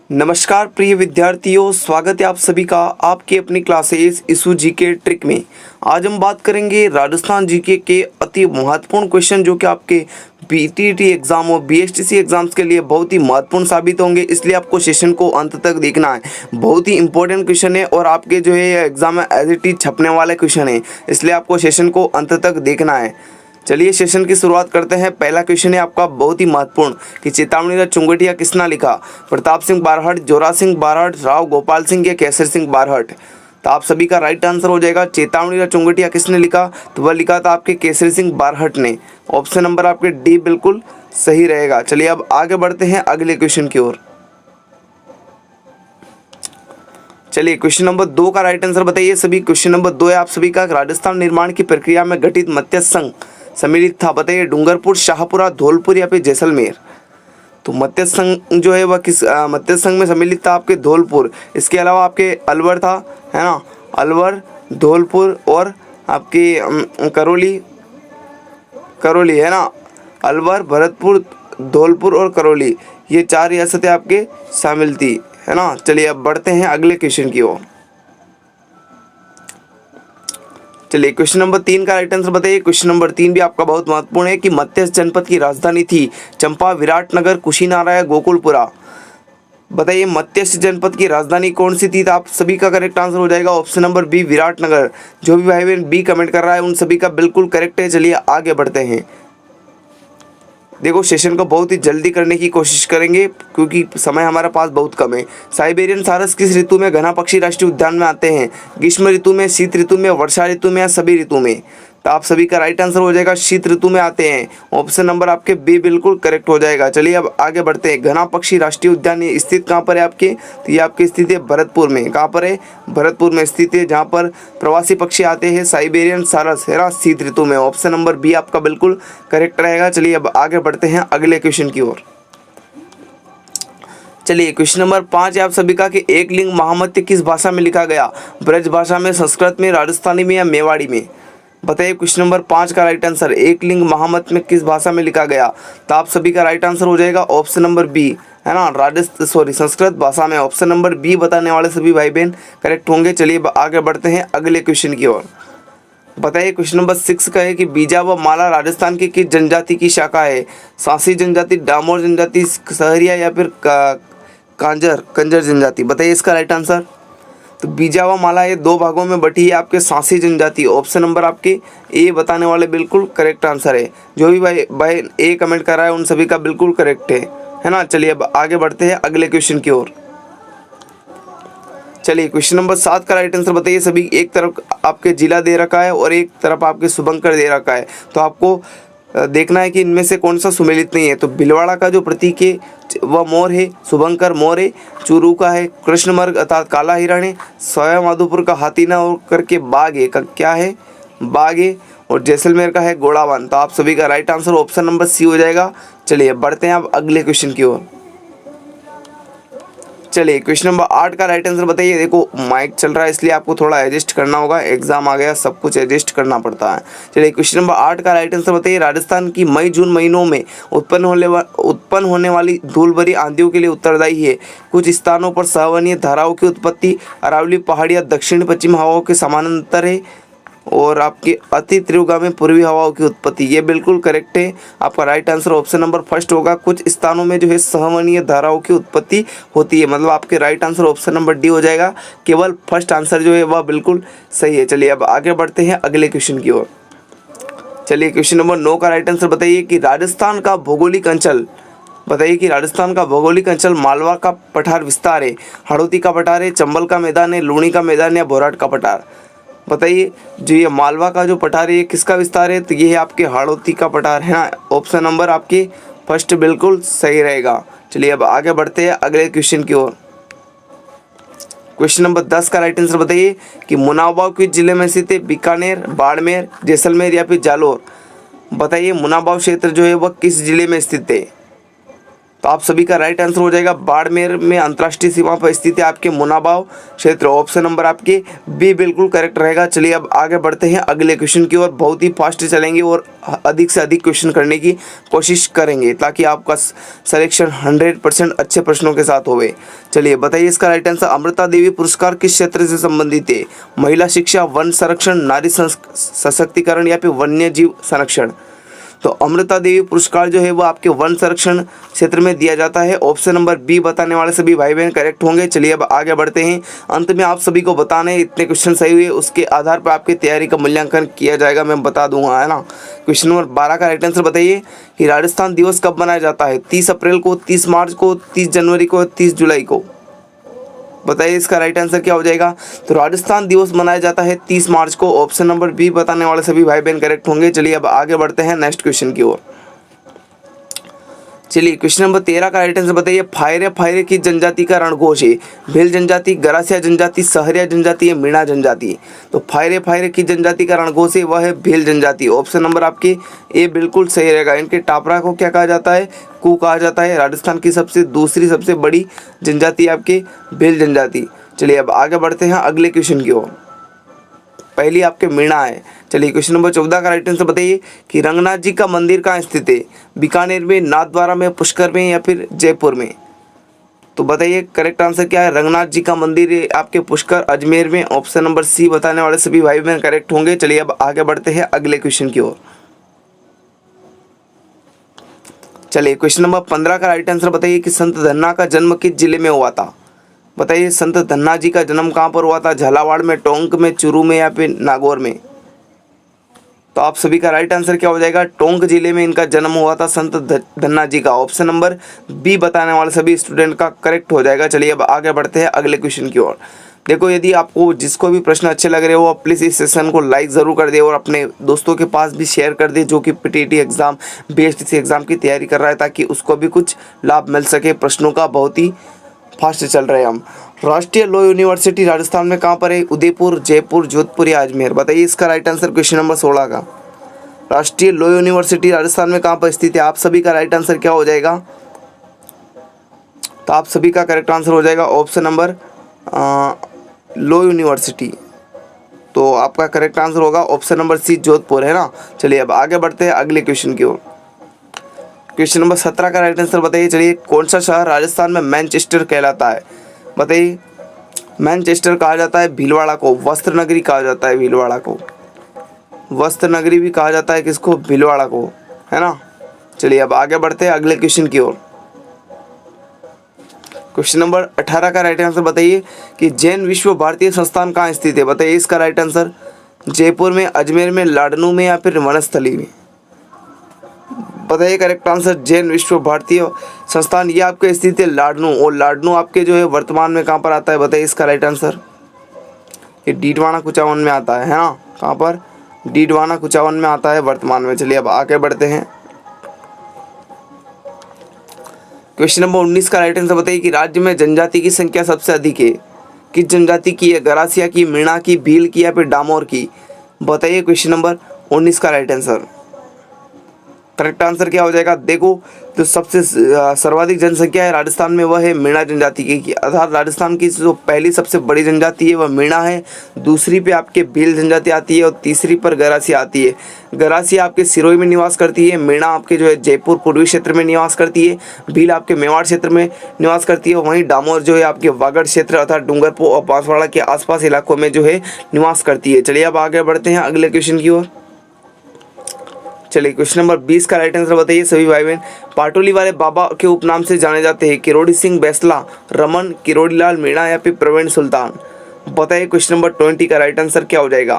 नमस्कार प्रिय विद्यार्थियों, स्वागत है आप सभी का आपके अपनी क्लासेस इशू जीके ट्रिक में। आज हम बात करेंगे राजस्थान जीके के अति महत्वपूर्ण क्वेश्चन जो कि आपके बीटीटी एग्जाम और बीएसटीसी एग्जाम्स के लिए बहुत ही महत्वपूर्ण साबित होंगे, इसलिए आपको सेशन को अंत तक देखना है। बहुत ही इंपॉर्टेंट क्वेश्चन है और आपके जो है एग्जाम में एज इट इज छपने वाले क्वेश्चन है, इसलिए आपको सेशन को अंत तक देखना है। चलिए सेशन की शुरुआत करते हैं। पहला क्वेश्चन है आपका बहुत ही महत्वपूर्ण कि चेतावनी चुंगटिया किसने लिखा? प्रताप सिंह बारहट, जोरा सिंह बारहट, राव गोपाल सिंह या केसर सिंह बारहट? तो आप सभी का राइट आंसर हो जाएगा चेतावनी चुंगटिया किसने लिखा? तो वह लिखा था आपके केसरी सिंह बारहट ने। ऑप्शन नंबर आपके डी बिल्कुल सही रहेगा। चलिए अब आगे बढ़ते हैं अगले क्वेश्चन की ओर। चलिए क्वेश्चन नंबर 2 का राइट आंसर बताइए सभी। क्वेश्चन नंबर 2 है आप सभी का, राजस्थान निर्माण की प्रक्रिया में गठित मत्स्य संघ सम्मिलित था, बताइए डूंगरपुर, शाहपुरा, धौलपुर या फिर जैसलमेर? तो मत्स्य संघ जो है वह किस मत्स्य संघ में सम्मिलित था? आपके धौलपुर। इसके अलावा आपके अलवर था, है ना, अलवर, धौलपुर और आपकी करौली है ना, अलवर, भरतपुर, धौलपुर और करौली, ये 4 रियासतें आपके शामिल थी, है ना। चलिए अब बढ़ते हैं अगले क्वेश्चन की ओर। चलिए क्वेश्चन नंबर 3 का राइट आंसर बताइए। क्वेश्चन नंबर 3 भी आपका बहुत महत्वपूर्ण है कि मत्स्य जनपद की राजधानी थी चंपा, विराटनगर, कुशीनारा या गोकुलपुरा? बताइए मत्स्य जनपद की राजधानी कौन सी थी? तो आप सभी का करेक्ट आंसर हो जाएगा ऑप्शन नंबर बी, विराटनगर। जो भी भाई बहन बी कमेंट कर रहा है उन सभी का बिल्कुल करेक्ट है। चलिए आगे बढ़ते हैं। देखो सेशन को बहुत ही जल्दी करने की कोशिश करेंगे क्योंकि समय हमारे पास बहुत कम है। साइबेरियन सारस किस ऋतु में घना पक्षी राष्ट्रीय उद्यान में आते हैं? ग्रीष्म ऋतु में, शीत ऋतु में, वर्षा ऋतु में या सभी ऋतु में? तो आप सभी का राइट आंसर हो जाएगा शीत ऋतु में आते हैं। ऑप्शन नंबर आपके बी बिल्कुल करेक्ट हो जाएगा। चलिए अब आगे बढ़ते हैं। घना पक्षी राष्ट्रीय उद्यान ये स्थित कहाँ पर है आपके? तो ये आपकी स्थित है भरतपुर में। कहाँ पर है? भरतपुर में स्थित है, जहाँ पर प्रवासी पक्षी आते हैं साइबेरियन सारस, है ना, शीत ऋतु में। ऑप्शन नंबर बी आपका बिल्कुल करेक्ट रहेगा। चलिए अब आगे बढ़ते हैं अगले क्वेश्चन की ओर। चलिए क्वेश्चन नंबर 5 है आप सभी का कि एक लिंग महामत्य किस भाषा में लिखा गया? ब्रज भाषा में, संस्कृत में, राजस्थानी में या मेवाड़ी में? बताइए क्वेश्चन नंबर 5 का राइट आंसर। एक लिंग महामत में किस भाषा में लिखा गया? तो आप सभी का राइट आंसर हो जाएगा ऑप्शन नंबर बी, है ना, संस्कृत भाषा में। ऑप्शन नंबर बी बताने वाले सभी भाई बहन करेक्ट होंगे। चलिए आगे बढ़ते हैं अगले क्वेश्चन की ओर। बताइए क्वेश्चन नंबर 6 का है कि बीजा व माला राजस्थान की किस जनजाति की शाखा है? सांसी जनजाति, डामोर जनजाति, सहरिया या फिर कंजर जनजाति? बताइए इसका राइट आंसर। तो बीजा व माला ये 2 भागों में बटी है आपके सांसी जनजाति। ऑप्शन नंबर आपके ए बताने वाले बिल्कुल करेक्ट आंसर है। जो भी भाई ए कमेंट कर रहा है उन सभी का बिल्कुल करेक्ट है ना। चलिए अब आगे बढ़ते हैं अगले क्वेश्चन की ओर। चलिए क्वेश्चन नंबर 7 का राइट आंसर बताइए सभी। एक तरफ आपके जिला दे रखा है और एक तरफ आपके शुभंकर दे रखा है, तो आपको देखना है कि इनमें से कौन सा सुमेलित नहीं है। तो भिलवाड़ा का जो प्रतीक है वह मोर है, शुभंकर मोर है, चूरू का है कृष्णमर्ग अर्थात काला हिरण है, सवाई माधोपुर का हाथीना और करके बाघ है, का क्या है? बाघ है, और जैसलमेर का है घोड़ावन। तो आप सभी का right answer option number C हो जाएगा। चलिए बढ़ते हैं अब अगले क्वेश्चन की ओर। चलिए क्वेश्चन नंबर 8 का राइट आंसर बताइए। देखो माइक चल रहा है इसलिए आपको थोड़ा एडजस्ट करना होगा, एग्जाम आ गया, सब कुछ एडजस्ट करना पड़ता है। चलिए क्वेश्चन नंबर 8 का राइट आंसर बताइए। राजस्थान की मई जून महीनों में उत्पन्न होने वाली धूल भरी आंधियों के लिए उत्तरदायी है? कुछ स्थानों पर सवनीय धाराओं की उत्पत्ति, अरावली पहाड़ी या दक्षिण पश्चिम हवाओं के समानांतर है, और आपकी अति तीव्रगामी पूर्वी हवाओं की उत्पत्ति। ये बिल्कुल करेक्ट है। आपका right answer option number first होगा। कुछ स्थानों में जो है सहवनीय धाराओं की उत्पत्ति होती है, मतलब आपके right answer option number D हो जाएगा। केवल फर्स्ट आंसर जो है वह बिल्कुल सही है। चलिए अब आगे बढ़ते हैं अगले क्वेश्चन की ओर। चलिए क्वेश्चन नंबर 9 का राइट आंसर बताइए कि राजस्थान का भौगोलिक अंचल, बताइए कि राजस्थान का भौगोलिक अंचल मालवा का पठार विस्तार है, हड़ौती का पठार है, चंबल का मैदान है, लूणी का मैदान या बोराट का पठार? बताइए जो ये मालवा का जो पठार है ये किसका विस्तार है? तो ये है आपके हाड़ौती का पठार, है ना। ऑप्शन नंबर आपके फर्स्ट बिल्कुल सही रहेगा। चलिए अब आगे बढ़ते हैं अगले क्वेश्चन की ओर। क्वेश्चन नंबर 10 का राइट आंसर बताइए कि मुनाबाव किस जिले में स्थित है? बीकानेर, बाड़मेर, जैसलमेर या फिर जालोर? बताइए मुनाबाव क्षेत्र जो है वह किस जिले में स्थित है? तो आप सभी का राइट आंसर हो जाएगा बाड़मेर में अंतर्राष्ट्रीय सीमा पर स्थित है आपके मुनाबाव क्षेत्र। ऑप्शन नंबर आपके बी बिल्कुल करेक्ट रहेगा। चलिए अब आगे बढ़ते हैं अगले क्वेश्चन की ओर। बहुत ही फास्ट चलेंगे और अधिक से अधिक क्वेश्चन करने की कोशिश करेंगे ताकि आपका सिलेक्शन 100% अच्छे प्रश्नों के साथ होवे। चलिए बताइए इसका राइट आंसर। अमृता देवी पुरस्कार किस क्षेत्र से संबंधित है? महिला शिक्षा, वन संरक्षण, नारी सशक्तिकरण या फिर वन्य जीव संरक्षण? तो अमृता देवी पुरस्कार जो है वो आपके वन संरक्षण क्षेत्र में दिया जाता है। ऑप्शन नंबर बी बताने वाले सभी भाई बहन करेक्ट होंगे। चलिए अब आगे बढ़ते हैं। अंत में आप सभी को बताने इतने क्वेश्चन सही हुए उसके आधार पर आपकी तैयारी का मूल्यांकन किया जाएगा, मैं बता दूंगा, है ना। क्वेश्चन नंबर 12 का राइट आंसर बताइए कि राजस्थान दिवस कब मनाया जाता है? 30 अप्रैल को, 30 मार्च को, 30 जनवरी को, 30 जुलाई को? बताइए इसका राइट आंसर क्या हो जाएगा। तो राजस्थान दिवस मनाया जाता है 30 मार्च को। ऑप्शन नंबर बी बताने वाले सभी भाई बहन करेक्ट होंगे। चलिए अब आगे बढ़ते हैं नेक्स्ट क्वेश्चन की ओर। चलिए क्वेश्चन नंबर 13 का राइट आंसर बताइए। फायरे फायरे की जनजाति का रणघोष है? भेल जनजाति, गरासिया जनजाति, सहरिया जनजाति या मीणा जनजाति? तो फायरे फायरे की जनजाति का रणघोष है वह है भेल जनजाति। ऑप्शन नंबर आपके ए बिल्कुल सही रहेगा। इनके टापरा को क्या कहा जाता है? कू कहा जाता है। राजस्थान की दूसरी सबसे बड़ी जनजाति आपके भेल जनजाति। चलिए अब आगे बढ़ते हैं अगले क्वेश्चन की ओर। पहली आपके मीणा है। चलिए क्वेश्चन नंबर 14 का राइट आंसर बताइए कि रंगनाथ जी का मंदिर कहाँ स्थित है? बीकानेर में, नाथद्वारा में, पुष्कर में या फिर जयपुर में? तो बताइए करेक्ट आंसर क्या है। रंगनाथ जी का मंदिर है आपके पुष्कर, अजमेर में। ऑप्शन नंबर सी बताने वाले सभी भाई बहन करेक्ट होंगे। चलिए अब आगे बढ़ते हैं अगले क्वेश्चन की ओर। चलिए क्वेश्चन नंबर 15 का राइट आंसर बताइए कि संत धन्ना का जन्म किस जिले में हुआ था? बताइए संत धन्ना जी का जन्म कहाँ पर हुआ था? झालावाड़ में, टोंक में, चूरू में या फिर नागौर में? तो आप सभी का राइट आंसर क्या हो जाएगा? टोंक जिले में इनका जन्म हुआ था संत धन्ना जी का। ऑप्शन नंबर बी बताने वाले सभी स्टूडेंट का करेक्ट हो जाएगा। चलिए अब आगे बढ़ते हैं अगले क्वेश्चन की ओर। देखो यदि आपको जिसको भी प्रश्न अच्छे लग रहे हो प्लीज़ इस सेशन को लाइक ज़रूर कर दे और अपने दोस्तों के पास भी शेयर कर दे जो कि पीटीटी एग्ज़ाम बीएसटीसी एग्ज़ाम की तैयारी कर रहा है ताकि उसको भी कुछ लाभ मिल सके। प्रश्नों का बहुत ही फास्ट चल रहे हैं हम। राष्ट्रीय लॉ यूनिवर्सिटी राजस्थान में कहाँ पर है? उदयपुर, जयपुर, जोधपुर या अजमेर? बताइए इसका राइट आंसर क्वेश्चन नंबर 16 का। राष्ट्रीय लॉ यूनिवर्सिटी राजस्थान में कहाँ पर स्थित है? आप सभी का राइट आंसर क्या हो जाएगा? तो आप सभी का करेक्ट आंसर हो जाएगा ऑप्शन नंबर लॉ यूनिवर्सिटी। तो आपका करेक्ट आंसर होगा ऑप्शन नंबर सी जोधपुर, है ना। चलिए अब आगे बढ़ते हैं अगले क्वेश्चन की ओर। क्वेश्चन नंबर 17 का राइट आंसर बताइए। चलिए कौन सा शहर राजस्थान में मैनचेस्टर कहलाता है? बताइए। मैनचेस्टर कहा जाता है भीलवाड़ा को, वस्त्र नगरी कहा जाता है भीलवाड़ा को, वस्त्र नगरी भी कहा जाता है किसको? भीलवाड़ा को, है ना। चलिए अब आगे बढ़ते हैं अगले क्वेश्चन की ओर। क्वेश्चन नंबर 18 का राइट आंसर बताइए कि जैन विश्व भारतीय संस्थान कहाँ स्थित है? बताइए इसका राइट आंसर। जयपुर में, अजमेर में, लाडनू में या फिर वनस्थली में? बताइए करेक्ट आंसर। जैन विश्व भारतीय संस्थान ये आपके स्थित है लाडनू, और लाडनू आपके जो है वर्तमान में कहाँ पर आता है? बताइए इसका राइट आंसर। ये डीडवाना कुचावन में आता है ना। कहाँ पर? डीडवाना कुचावन में आता है वर्तमान में। चलिए अब आगे बढ़ते हैं। क्वेश्चन नंबर 19 का राइट आंसर बताइए कि राज्य में जनजाति की संख्या सबसे अधिक है? किस जनजाति की है? गरासिया की, मीणा की, भील की या फिर डामोर की? बताइए क्वेश्चन नंबर 19 का राइट आंसर। करेक्ट आंसर क्या हो जाएगा? देखो तो सबसे सर्वाधिक जनसंख्या है राजस्थान में वह है मीणा जनजाति की, अर्थात राजस्थान की जो पहली सबसे बड़ी जनजाति है वह मीणा है। दूसरी पे आपके भील जनजाति आती है और तीसरी पर गरासिया आती है। गरासिया आपके सिरोही में निवास करती है, मीणा आपके जो है जयपुर पूर्वी क्षेत्र में निवास करती है, भील आपके मेवाड़ क्षेत्र में निवास करती है, वहीं डामोर जो है आपके वागड़ क्षेत्र अर्थात डूंगरपुर और बांसवाड़ा के आसपास इलाकों में जो है निवास करती है। चलिए अब आगे बढ़ते हैं अगले क्वेश्चन की ओर। चलिए क्वेश्चन नंबर 20 का राइट आंसर बताइए सभी भाई बहन। पाटोली वाले बाबा के उपनाम से जाने जाते हैं? किरोड़ी सिंह बैसला, रमन, किरोड़ी लाल मीणा या फिर प्रवीण सुल्तान? बताइए क्वेश्चन नंबर 20 का राइट आंसर क्या हो जाएगा?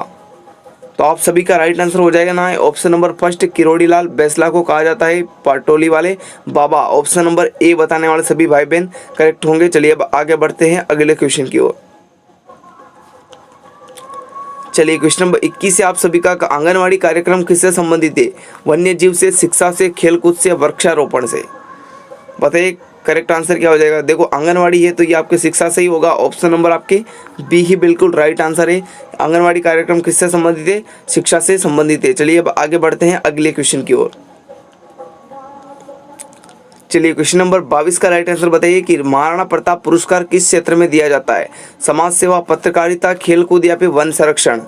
तो आप सभी का राइट आंसर हो जाएगा ना ऑप्शन नंबर फर्स्ट, किरोड़ी लाल बैसला को कहा जाता है पाटोली वाले बाबा। ऑप्शन नंबर ए बताने वाले सभी भाई बहन करेक्ट होंगे। चलिए अब आगे बढ़ते हैं अगले क्वेश्चन की ओर। चलिए क्वेश्चन नंबर 21 से आप सभी का आंगनवाड़ी कार्यक्रम किससे संबंधित है? वन्य जीव से, शिक्षा से, खेलकूद से, वृक्षारोपण से? बताइए करेक्ट आंसर क्या हो जाएगा? देखो आंगनवाड़ी है तो ये आपके शिक्षा से ही होगा। ऑप्शन नंबर आपके बी ही बिल्कुल राइट आंसर है। आंगनवाड़ी कार्यक्रम किससे संबंधित है? शिक्षा से संबंधित है। चलिए अब आगे बढ़ते हैं अगले क्वेश्चन की ओर। चलिए क्वेश्चन नंबर 22 का राइट आंसर बताइए कि महाराणा प्रताप पुरस्कार किस क्षेत्र में दिया जाता है? समाज सेवा, पत्रकारिता, खेलकूद या फिर वन संरक्षण?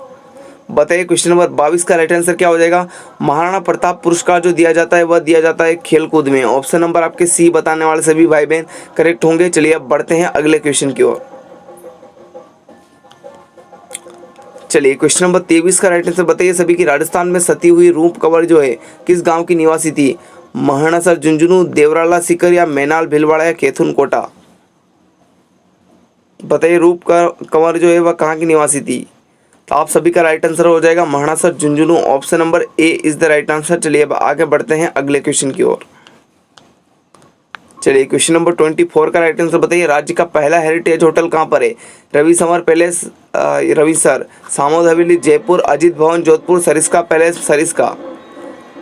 बताइए क्वेश्चन नंबर 22 का राइट आंसर क्या हो जाएगा? महाराणा प्रताप पुरस्कार जो दिया जाता है वह दिया जाता है खेलकूद में। ऑप्शन नंबर आपके सी बताने वाले सभी भाई बहन करेक्ट होंगे। चलिए अब बढ़ते हैं अगले क्वेश्चन की ओर। चलिए क्वेश्चन नंबर 23 का राइट आंसर बताइए सभी की राजस्थान में सती हुई रूप कंवर जो है किस गांव की निवासी थी? महानासर, झुंझुनू, देवराला सीकर या मैनाल भीलवाड़ा या कैथून कोटा? बताइए रूप कंवर जो है वह कहाँ की निवासी थी? तो आप सभी का राइट आंसर हो जाएगा Mahansar, Jhunjhunu. Option number A is the right answer. चलिए अब आगे बढ़ते हैं अगले क्वेश्चन की ओर। चलिए क्वेश्चन नंबर 24 का राइट आंसर बताइए राज्य का पहला हेरिटेज होटल कहाँ पर है? रवि समर पैलेस, रविसर, सामोद हवेली, जयपुर, अजीत भवन, जोधपुर, सरिस्का पैलेस, सरिस्का?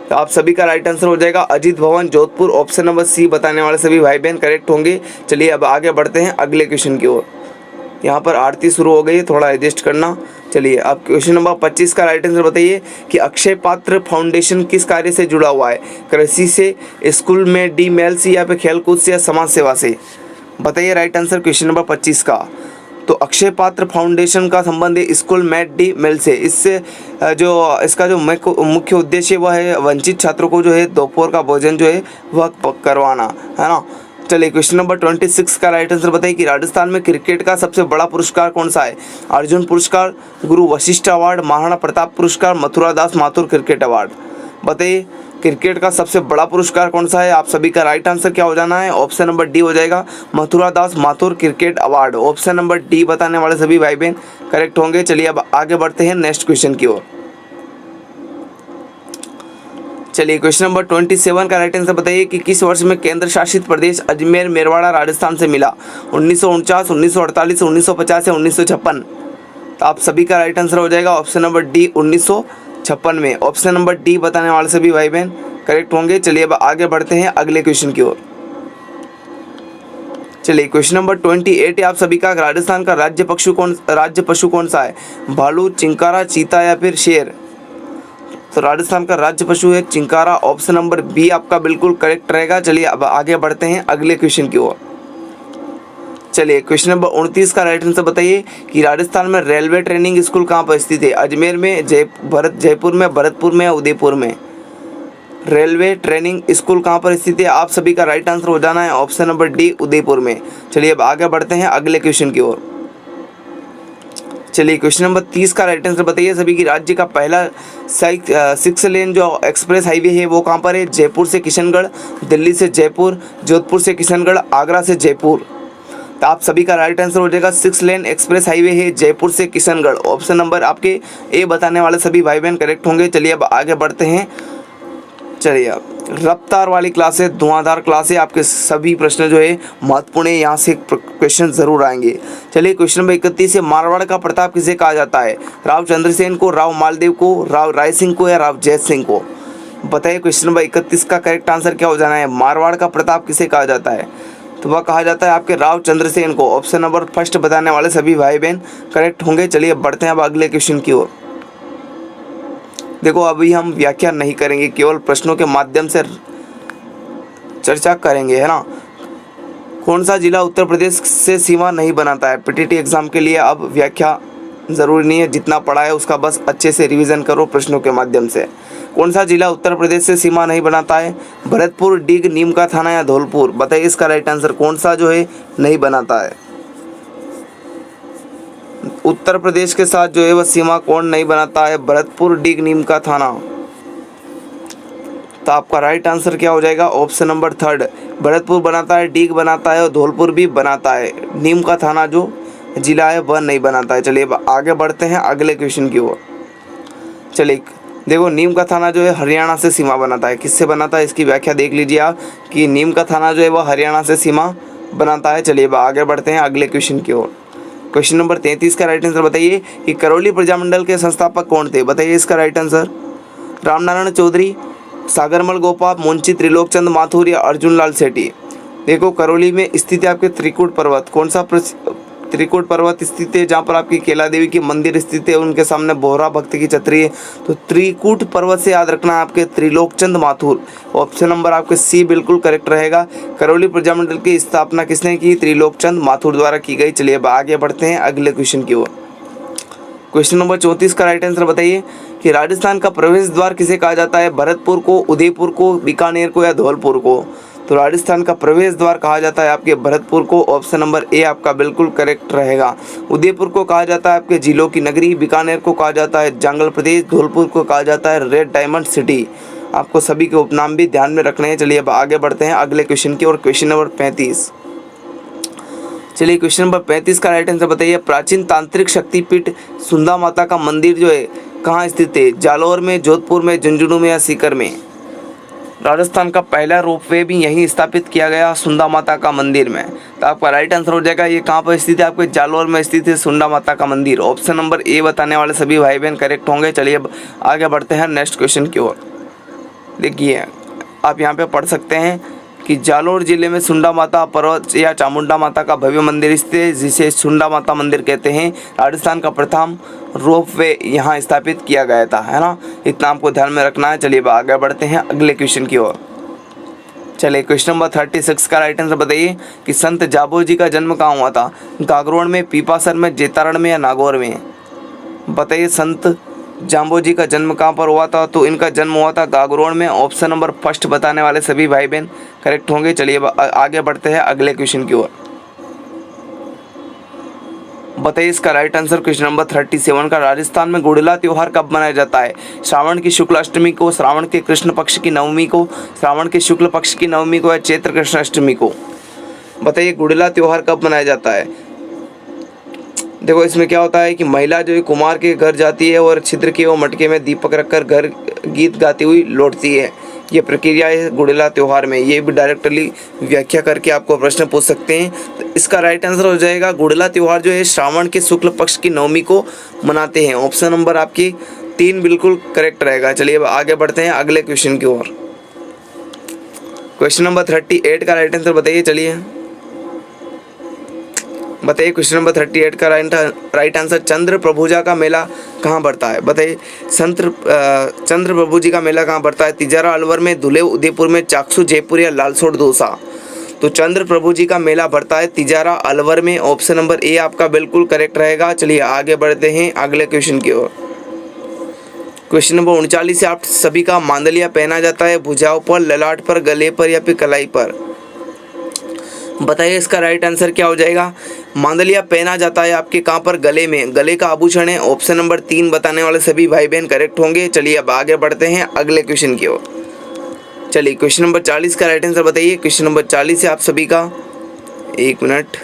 तो आप सभी का राइट आंसर हो जाएगा अजीत भवन, जोधपुर। ऑप्शन नंबर सी बताने वाले सभी भाई बहन करेक्ट होंगे। चलिए अब आगे बढ़ते हैं अगले क्वेश्चन की ओर। यहाँ पर आरती शुरू हो गई है, थोड़ा एडजस्ट करना। चलिए अब क्वेश्चन नंबर 25 का राइट आंसर बताइए कि अक्षय पात्र फाउंडेशन किस कार्य से जुड़ा हुआ है? कृषि से, स्कूल में डी मेल से या फिर खेलकूद से या समाज सेवा से? बताइए राइट आंसर क्वेश्चन नंबर 25 का। तो अक्षय पात्र फाउंडेशन का संबंध है स्कूल में डी मेल से। इससे जो इसका जो मुख्य उद्देश्य वह है वंचित छात्रों को जो है दोपहर का भोजन जो है वह करवाना, है ना। चलिए क्वेश्चन नंबर 26 का राइट आंसर बताइए कि राजस्थान में क्रिकेट का सबसे बड़ा पुरस्कार कौन सा है? अर्जुन पुरस्कार, गुरु वशिष्ठ अवार्ड, महाराणा प्रताप पुरस्कार, मथुरा दास माथुर क्रिकेट अवार्ड? बताइए क्रिकेट का सबसे बड़ा पुरस्कार कौन सा है? आप सभी का राइट आंसर क्या हो जाना है? ऑप्शन नंबर डी हो जाएगा Mathura Das Mathur cricket award. Option number D बताने वाले सभी भाई बहन करेक्ट होंगे। चलिए अब आगे बढ़ते हैं नेक्स्ट क्वेश्चन की ओर। चलिए क्वेश्चन नंबर 27 का राइट आंसर बताइए कि किस वर्ष में केंद्र शासित प्रदेश अजमेर मेरवाड़ा राजस्थान से मिला? 1949, 1948, 1950 या 1956? तो आप सभी का राइट आंसर हो जाएगा ऑप्शन नंबर डी 1956 में। ऑप्शन नंबर डी बताने वाले सभी भाई बहन करेक्ट होंगे। चलिए अब आगे बढ़ते हैं अगले क्वेश्चन की ओर। चलिए क्वेश्चन नंबर 28 आप सभी का राजस्थान का राज्य पशु कौन सा है? भालू, चिंकारा, चीता या फिर शेर? तो राजस्थान का राज्य पशु है चिंकारा। ऑप्शन नंबर बी आपका बिल्कुल करेक्ट रहेगा। चलिए अब आगे बढ़ते हैं अगले क्वेश्चन की ओर। चलिए क्वेश्चन नंबर 29 का राइट आंसर बताइए कि राजस्थान में रेलवे ट्रेनिंग स्कूल कहाँ पर स्थित है? अजमेर में, जयपुर में, भरतपुर में, उदयपुर में? रेलवे ट्रेनिंग स्कूल कहाँ पर स्थित है? आप सभी का राइट आंसर हो जाना है ऑप्शन नंबर डी उदयपुर में। चलिए अब आगे बढ़ते हैं अगले क्वेश्चन की ओर। चलिए क्वेश्चन नंबर 30 का राइट आंसर बताइए सभी की राज्य का पहला 6 लेन जो एक्सप्रेस हाईवे है वो कहाँ पर है? जयपुर से किशनगढ़, दिल्ली से जयपुर, जोधपुर से किशनगढ़, आगरा से जयपुर? तो आप सभी का राइट आंसर हो जाएगा 6 लेन एक्सप्रेस हाईवे है जयपुर से किशनगढ़। ऑप्शन नंबर आपके ए बताने वाले सभी भाई बहन करेक्ट होंगे। चलिए अब आगे बढ़ते हैं। चलिए अब रफ्तार वाली क्लासें, धुआंधार क्लासें, आपके सभी प्रश्न जो है महत्वपूर्ण है, यहाँ से क्वेश्चन जरूर आएंगे। चलिए क्वेश्चन नंबर 31 है मारवाड़ का प्रताप किसे कहा जाता है? राव चंद्रसेन को, राव मालदेव को, राव राय सिंह को या राव जैत सिंह को? बताइए क्वेश्चन नंबर 31 का करेक्ट आंसर क्या हो जाना है? मारवाड़ का प्रताप किसे कहा जाता है? तो वह कहा जाता है आपके राव चंद्रसेन को। ऑप्शन नंबर फर्स्ट बताने वाले सभी भाई बहन करेक्ट होंगे। चलिए बढ़ते हैं अब अगले क्वेश्चन की ओर। देखो अभी हम व्याख्या नहीं करेंगे, केवल प्रश्नों के माध्यम से चर्चा करेंगे, है ना। कौन सा जिला उत्तर प्रदेश से सीमा नहीं बनाता है? पीटीटी एग्जाम के लिए अब व्याख्या ज़रूरी नहीं है, जितना पढ़ा है उसका बस अच्छे से रिवीजन करो प्रश्नों के माध्यम से। कौन सा जिला उत्तर प्रदेश से सीमा नहीं बनाता है? भरतपुर, डीग, नीम का थाना या धौलपुर? बताइए इसका राइट आंसर कौन सा जो है नहीं बनाता है? उत्तर प्रदेश के साथ जो है वह सीमा कौन नहीं बनाता है? भरतपुर, डीग, नीम का थाना। तो आपका राइट आंसर क्या हो जाएगा? ऑप्शन नंबर थर्ड भरतपुर बनाता है, डीग बनाता है और धौलपुर भी बनाता है। नीम का थाना जो जिला है वह नहीं बनाता है। चलिए आगे बढ़ते हैं अगले क्वेश्चन की ओर। चलिए देखो नीम का थाना जो है हरियाणा से सीमा बनाता है। किससे बनाता है इसकी व्याख्या देख लीजिए आप कि नीम का थाना जो है वह हरियाणा से सीमा बनाता है। चलिए आगे बढ़ते हैं अगले क्वेश्चन की ओर। क्वेश्चन नंबर 33 का राइट आंसर बताइए कि करौली प्रजामंडल के संस्थापक कौन थे? बताइए इसका राइट आंसर। रामनारायण चौधरी, सागरमल गोपाल, मुंशी त्रिलोकचंद माथुर या अर्जुन लाल सेठी? देखो करौली में स्थित आपके त्रिकूट पर्वत, कौन सा त्रिकूट पर्वत स्थित है, जहाँ पर आपकी केला देवी की मंदिर स्थित है, उनके सामने बोहरा भक्त की छतरी है। तो त्रिकूट पर्वत से याद रखना है आपके त्रिलोकचंद माथुर। ऑप्शन नंबर आपके सी बिल्कुल करेक्ट रहेगा। करौली प्रजामंडल की स्थापना किसने की? त्रिलोकचंद माथुर द्वारा की गई। चलिए अब आगे बढ़ते हैं अगले क्वेश्चन की ओर। क्वेश्चन नंबर 34 का राइट आंसर बताइए कि राजस्थान का प्रवेश द्वार किसे कहा जाता है? भरतपुर को, उदयपुर को, बीकानेर को या धौलपुर को? तो राजस्थान का प्रवेश द्वार कहा जाता है आपके भरतपुर को। ऑप्शन नंबर ए आपका बिल्कुल करेक्ट रहेगा। उदयपुर को कहा जाता है आपके जिलों की नगरी, बीकानेर को कहा जाता है जंगल प्रदेश, धौलपुर को कहा जाता है रेड डायमंड सिटी। आपको सभी के उपनाम भी ध्यान में रखने हैं। चलिए अब आगे बढ़ते हैं अगले क्वेश्चन की ओर। Question number 35। चलिए क्वेश्चन नंबर 35 का राइट आंसर बताइए। प्राचीन तांत्रिक शक्तिपीठ सुंदा माता का मंदिर जो है कहाँ स्थित है? जालौर में, जोधपुर में, झुंझुनू में या सीकर में? राजस्थान का पहला रोपवे भी यहीं स्थापित किया गया सुंदा माता का मंदिर में। तो आपका राइट आंसर हो जाएगा ये कहाँ पर स्थित है? आपके जालौर में स्थित है सुंदा माता का मंदिर। ऑप्शन नंबर ए बताने वाले सभी भाई बहन करेक्ट होंगे। चलिए अब आगे बढ़ते हैं नेक्स्ट क्वेश्चन की ओर। देखिए आप यहाँ पे पढ़ सकते हैं कि जालौर जिले में सुंडा माता पर्वत या चामुंडा माता का भव्य मंदिर स्थित है, जिसे सुंडा माता मंदिर कहते हैं। राजस्थान का प्रथम रोपवे यहाँ स्थापित किया गया था, है ना। इतना आपको ध्यान में रखना है। चलिए आगे बढ़ते हैं अगले क्वेश्चन की ओर। चलिए क्वेश्चन नंबर 36 का राइट आंसर बताइए कि संत जाबोजी का जन्म कहाँ हुआ था? गागरोन में, पीपासर में, जेतारण में या नागौर में? बताइए संत जाम्बोजी का जन्म कहाँ पर हुआ था? तो इनका जन्म हुआ था गागरोन में। ऑप्शन नंबर फर्स्ट बताने वाले सभी भाई बहन करेक्ट होंगे। चलिए आगे बढ़ते हैं अगले क्वेश्चन की ओर। बताइए इसका राइट आंसर क्वेश्चन नंबर 37 का। राजस्थान में गुड़िला त्योहार कब मनाया जाता है? श्रावण की शुक्ल अष्टमी को, श्रावण के कृष्ण पक्ष की नवमी को, श्रावण के शुक्ल पक्ष की नवमी को या चैत्र कृष्ण अष्टमी को? बताइए गुड़िला त्योहार कब मनाया जाता है? देखो इसमें क्या होता है कि महिला जो है कुमार के घर जाती है और छिद्र के वो मटके में दीपक रखकर घर गीत गाती हुई लौटती है। ये प्रक्रिया है गुड़िला त्योहार में। ये भी डायरेक्टली व्याख्या करके आपको प्रश्न पूछ सकते हैं। तो इसका राइट आंसर हो जाएगा गुड़िला त्योहार जो है श्रावण के शुक्ल पक्ष की नवमी को मनाते हैं। ऑप्शन नंबर आपकी 3 बिल्कुल करेक्ट रहेगा। चलिए अब आगे बढ़ते हैं अगले क्वेश्चन की ओर। क्वेश्चन नंबर 38 का राइट आंसर बताइए। चलिए बताइए क्वेश्चन नंबर 38 का राइट आंसर चंद्र प्रभुजा का मेला कहाँ बढ़ता है? बताइए चंद्र प्रभु जी का मेला कहाँ बढ़ता है? तिजारा अलवर में, धुलेव उदयपुर में, चाकसू जयपुर या लालसोट दौसा? तो चंद्र प्रभु जी का मेला बढ़ता है तिजारा अलवर में। ऑप्शन नंबर ए आपका बिल्कुल करेक्ट रहेगा। चलिए आगे बढ़ते हैं अगले क्वेश्चन की ओर। क्वेश्चन नंबर 39 से आप सभी का मांदलिया पहना जाता है भुजाओं पर, ललाट पर, गले पर या फिर कलाई पर? बताइए इसका राइट आंसर क्या हो जाएगा? मांदलिया पहना जाता है आपके कहाँ पर? गले में। गले का आभूषण है। ऑप्शन नंबर 3 बताने वाले सभी भाई बहन करेक्ट होंगे। चलिए अब आगे बढ़ते हैं अगले क्वेश्चन की ओर। चलिए क्वेश्चन नंबर 40 का राइट आंसर बताइए। क्वेश्चन नंबर 40 से आप सभी का 1 मिनट।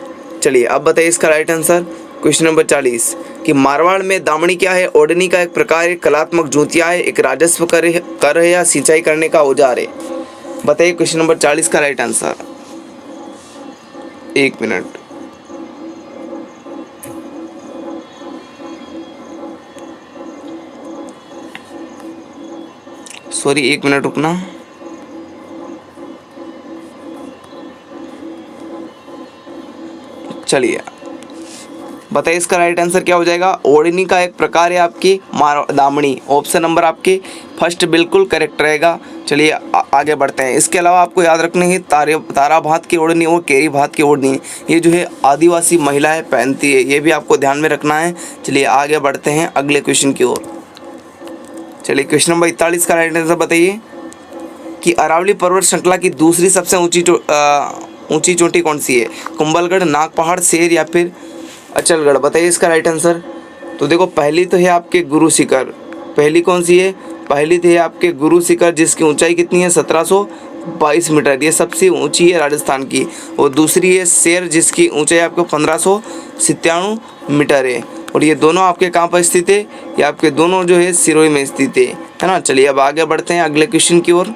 चलिए अब बताइए इसका राइट आंसर क्वेश्चन नंबर 40 कि मारवाड़ में दामनी क्या है? ओढ़नी का एक प्रकार है, कलात्मक जूतिया है, एक राजस्व कर है या सिंचाई करने का औजार है? बताइए क्वेश्चन नंबर 40 का right answer. 1 minute. Sorry 1 minute रुकना। चलिए बताइए इसका राइट आंसर क्या हो जाएगा? ओढ़नी का एक प्रकार है आपकी दामनी। ऑप्शन नंबर आपके फर्स्ट बिल्कुल करेक्ट रहेगा। चलिए आगे बढ़ते हैं। इसके अलावा आपको याद रखनी है तारा भात की ओढ़नी और केरी भात की ओढ़नी, ये जो है आदिवासी महिलाएं पहनती है। ये भी आपको ध्यान में रखना है। चलिए आगे बढ़ते हैं अगले क्वेश्चन की ओर। चलिए क्वेश्चन नंबर 41 का राइट आंसर बताइए कि अरावली पर्वत श्रृंखला की दूसरी सबसे ऊंची चोटी कौन सी है? कुंभलगढ़, नाग पहाड़, शेर या फिर अचलगढ़? बताइए इसका राइट आंसर। तो देखो पहली तो है आपके गुरु शिखर। पहली कौन सी है? पहली तो है आपके गुरु शिखर जिसकी ऊंचाई कितनी है? 1722 मीटर। ये सबसे ऊंची है राजस्थान की। और दूसरी है शेर जिसकी ऊंचाई आपको 1597 मीटर है। और ये दोनों आपके कहाँ पर स्थित है? ये आपके दोनों जो है सिरोही में स्थित है ना। चलिए अब आगे बढ़ते हैं अगले क्वेश्चन की ओर।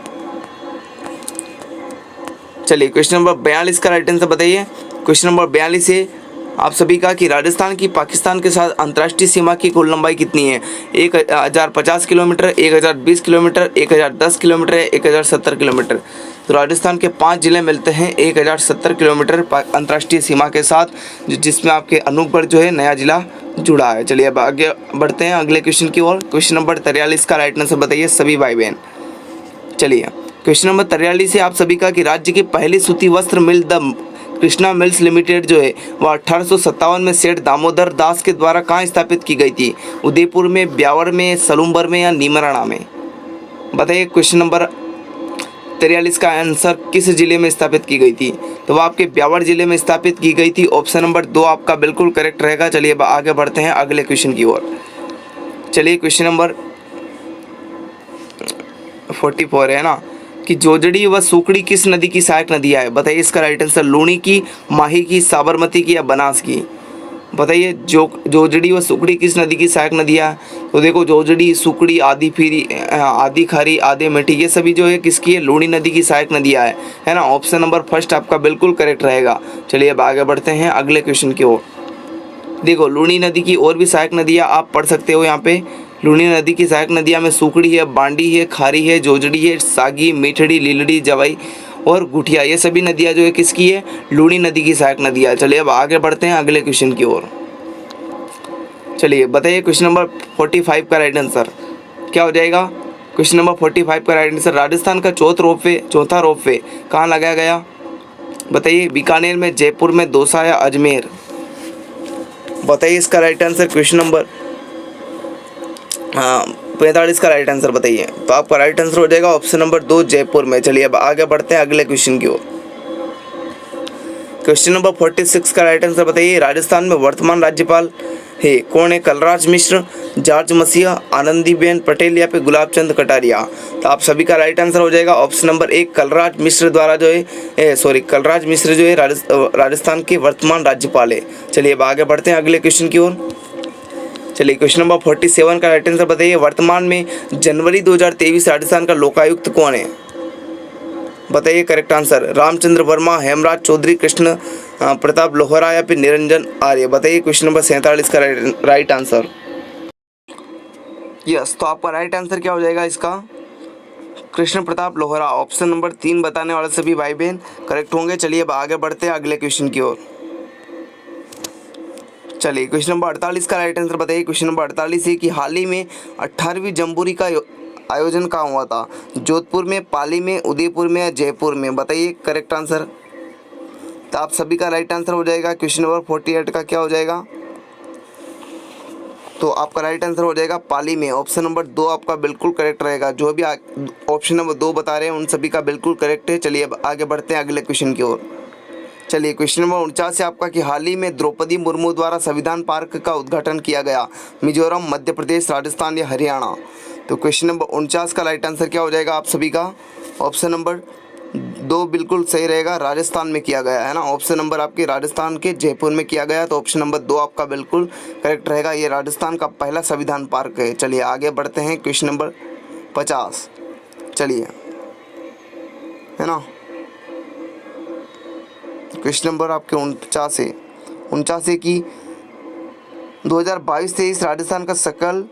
चलिए क्वेश्चन नंबर 42 का राइट आंसर बताइए। क्वेश्चन नंबर 42 है आप सभी का कि राजस्थान की पाकिस्तान के साथ अंतर्राष्ट्रीय सीमा की कुल लंबाई कितनी है? 1050 किलोमीटर, 1020 किलोमीटर, 1010 किलोमीटर, 1070 किलोमीटर। तो राजस्थान के 5 जिले मिलते हैं 1070 किलोमीटर अंतर्राष्ट्रीय सीमा के साथ, जिसमें आपके अनूपगढ़ जो है नया जिला जुड़ा है। चलिए अब आगे बढ़ते हैं अगले क्वेश्चन की ओर। क्वेश्चन नंबर 43 का राइट आंसर बताइए सभी भाई बहन। चलिए क्वेश्चन नंबर 43 से आप सभी का कि राज्य की पहली सूती वस्त्र मिल द कृष्णा मिल्स लिमिटेड जो है वह 1857 में सेठ दामोदर दास के द्वारा कहाँ स्थापित की गई थी? उदयपुर में, ब्यावर में, सलूम्बर में या नीमराणा में? बताइए क्वेश्चन नंबर 43 का आंसर किस जिले में स्थापित की गई थी? तो वह आपके ब्यावर जिले में स्थापित की गई थी। ऑप्शन नंबर 2 आपका बिल्कुल करेक्ट रहेगा। चलिए आगे बढ़ते हैं अगले क्वेश्चन की ओर। चलिए क्वेश्चन नंबर 44 है ना कि जोजड़ी व सुकड़ी किस नदी की सहायक नदियाँ है? बताइए इसका राइट आंसर लूणी की, माही की, साबरमती की या बनास की? बताइए जोजड़ी व सुकड़ी किस नदी की सहायक नदियाँ है? तो देखो जोजड़ी, सुकड़ी, आदि फिरी, आदि खारी, आदि मीठी, ये सभी जो है किसकी है? लूणी नदी की सहायक नदियाँ है ना। ऑप्शन नंबर फर्स्ट आपका बिल्कुल करेक्ट रहेगा। चलिए अब आगे बढ़ते हैं अगले क्वेश्चन की ओर। देखो लूणी नदी की और भी सहायक नदियाँ आप पढ़ सकते हो यहाँ पे। लूणी नदी की सहायक नदियाँ में सुकड़ी है, बांडी है, खारी है, जोजड़ी है, सागी, मीठड़ी, लीलड़ी, जवाई और गुठिया, ये सभी नदियाँ जो है किसकी है? लूणी नदी की सहायक नदियाँ। चलिए अब आगे बढ़ते हैं अगले क्वेश्चन की ओर। चलिए बताइए क्वेश्चन नंबर 45 का राइट आंसर क्या हो जाएगा? क्वेश्चन नंबर 45 का राइट आंसर राजस्थान का चौथा रोपवे कहाँ लगाया गया? बताइए बीकानेर में, जयपुर में, दौसा या अजमेर? बताइए इसका राइट आंसर। क्वेश्चन नंबर 45 का राइट आंसर बताइए। तो आपका राइट आंसर हो जाएगा ऑप्शन नंबर 2 जयपुर में। चलिए अब आगे बढ़ते हैं अगले क्वेश्चन की ओर। क्वेश्चन नंबर 46 का राइट आंसर बताइए। राजस्थान में वर्तमान राज्यपाल है कौन है? कलराज मिश्र, जॉर्ज मसीहा, आनंदीबेन पटेल या फिर गुलाब चंद कटारिया? तो आप सभी का राइट आंसर हो जाएगा ऑप्शन नंबर 1 कलराज मिश्र द्वारा जो है कलराज मिश्र जो है राजस्थान के वर्तमान राज्यपाल है। चलिए अब आगे बढ़ते हैं अगले क्वेश्चन की ओर। चलिए क्वेश्चन नंबर 47 का राइट आंसर बताइए। वर्तमान में जनवरी 2023 राजस्थान का लोकायुक्त कौन है? बताइए करेक्ट आंसर। रामचंद्र वर्मा, हेमराज चौधरी, कृष्ण प्रताप लोहरा या फिर निरंजन आर्य? बताइए क्वेश्चन नंबर 47 का राइट आंसर। यस, तो आपका राइट आंसर क्या हो जाएगा इसका? कृष्ण प्रताप लोहरा। ऑप्शन नंबर 3 बताने वाले सभी भाई बहन करेक्ट होंगे। चलिए अब आगे बढ़ते हैं अगले क्वेश्चन की ओर। चलिए क्वेश्चन नंबर 48 का राइट आंसर बताइए। क्वेश्चन नंबर 48 है कि हाल ही में 18वीं जम्बूरी का आयोजन कहाँ हुआ था? जोधपुर में, पाली में, उदयपुर में या जयपुर में? बताइए करेक्ट आंसर। तो आप सभी का राइट आंसर हो जाएगा। क्वेश्चन नंबर 48 का क्या हो जाएगा? तो आपका राइट आंसर हो जाएगा पाली में। ऑप्शन नंबर 2 आपका बिल्कुल करेक्ट रहेगा। जो भी ऑप्शन नंबर 2 बता रहे हैं उन सभी का बिल्कुल करेक्ट है। चलिए अब आगे बढ़ते हैं अगले क्वेश्चन की ओर। चलिए क्वेश्चन नंबर 49 से आपका कि हाल ही में द्रौपदी मुर्मू द्वारा संविधान पार्क का उद्घाटन किया गया मिजोरम, मध्य प्रदेश, राजस्थान या हरियाणा? तो क्वेश्चन नंबर 49 का राइट आंसर क्या हो जाएगा आप सभी का? ऑप्शन नंबर 2 बिल्कुल सही रहेगा। राजस्थान में किया गया है ना। ऑप्शन नंबर आपके राजस्थान के जयपुर में किया गया, तो ऑप्शन नंबर 2 आपका बिल्कुल करेक्ट रहेगा। ये राजस्थान का पहला संविधान पार्क है। चलिए आगे बढ़ते हैं क्वेश्चन नंबर 50। चलिए है ना, क्वेश्चन नंबर आपके 49 है कि 2022-23 राजस्थान का सकल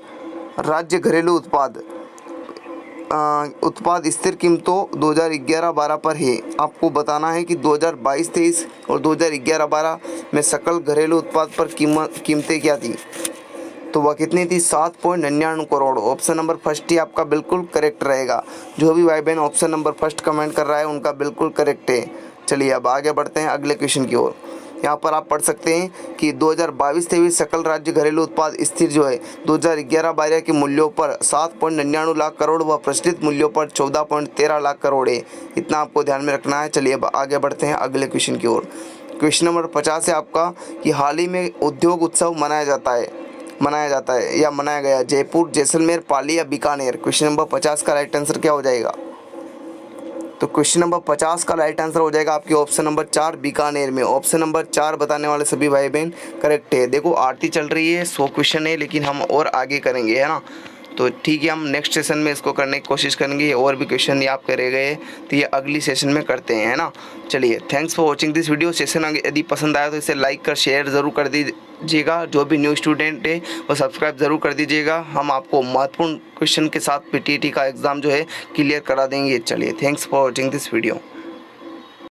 राज्य घरेलू उत्पाद स्थिर कीमतों 2011-12 पर है। आपको बताना है कि 2022-23 और 2011-12 में सकल घरेलू उत्पाद पर कीमतें क्या थी? तो वह कितनी थी? 7.99 करोड़। ऑप्शन नंबर फर्स्ट ही आपका बिल्कुल करेक्ट रहेगा। जो भी भाई बहन ऑप्शन नंबर फर्स्ट कमेंट कर रहा है उनका बिल्कुल करेक्ट है। चलिए अब आगे बढ़ते हैं अगले क्वेश्चन की ओर। यहाँ पर आप पढ़ सकते हैं कि 2022-23 सकल राज्य घरेलू उत्पाद स्थिर जो है 2011-12 के मूल्यों पर 7.99 लाख करोड़ व प्रचलित मूल्यों पर 14.13 लाख करोड़ है। इतना आपको ध्यान में रखना है। चलिए अब आगे बढ़ते हैं अगले क्वेश्चन की ओर। क्वेश्चन नंबर 50 है आपका कि हाल ही में उद्योग उत्सव मनाया गया जयपुर, जैसलमेर, पाली या बीकानेर? क्वेश्चन नंबर 50 का राइट आंसर क्या हो जाएगा? तो क्वेश्चन नंबर 50 का राइट आंसर हो जाएगा आपके ऑप्शन नंबर 4 बीकानेर में। ऑप्शन नंबर 4 बताने वाले सभी भाई बहन करेक्ट है। देखो आरती चल रही है, 100 क्वेश्चन है लेकिन हम और आगे करेंगे है ना। तो ठीक है, हम नेक्स्ट सेशन में इसको करने की कोशिश करेंगे। और भी क्वेश्चन ये आप करे गए तो ये अगली सेशन में करते हैं, है ना। चलिए, thanks for watching this video. Session यदि पसंद आया तो इसे लाइक कर शेयर ज़रूर कर दीजिएगा। जो भी न्यू स्टूडेंट है वो सब्सक्राइब ज़रूर कर दीजिएगा। हम आपको महत्वपूर्ण क्वेश्चन के साथ PTET का एग्ज़ाम जो है क्लियर करा देंगे। चलिए, thanks for watching this video.